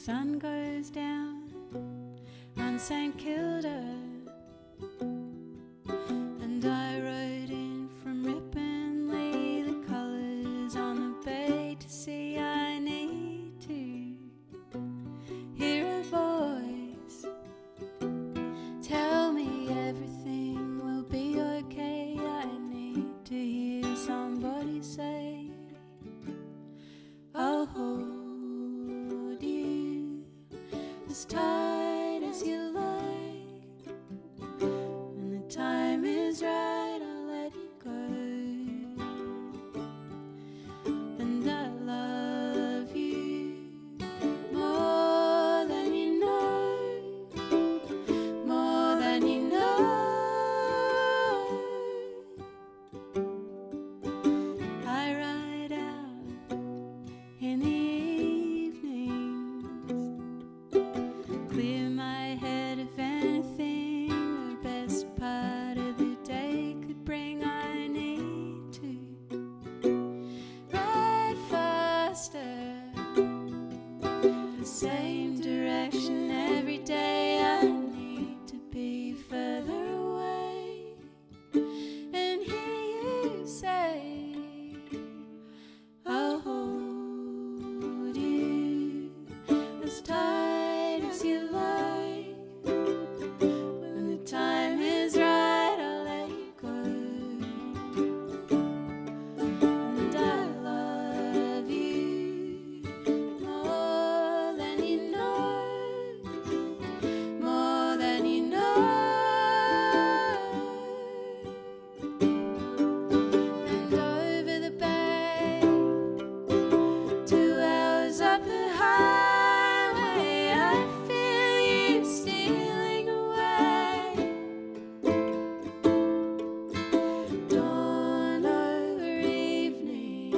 sun goes down on St. Kilda, and I rode in from Rippon-Lee, the colours on the bay to see. I need to hear a voice tell me everything will be okay. I need to hear somebody say, I'll hold you as tight as you like. When the time is right, I'll let you go. And I love you more than you know, more than you know. I ride out in the evenings, clear my head of anything the best part of the day could bring. I need to ride faster, the same direction every day. I need to be further away and hear you say, I'll hold you as tight as you like. When the time is right, I'll let you go. And I love you more than you know, more than you know. And over the bay, 2 hours up the highway, I feel you stealing away. Dawn over evening,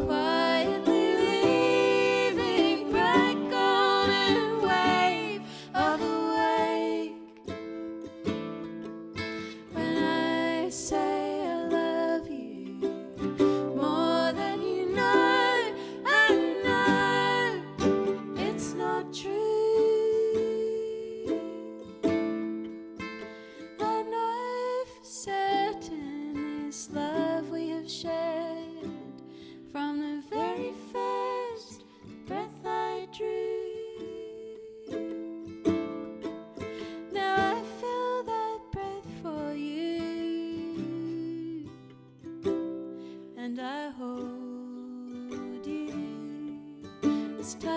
quietly leaving, bright golden wave of awake. When I say I love you more than you know, I know it's not true. I know for certain this love we have shared from the very first breath I drew. Now I feel that breath for you, and I hold you as tight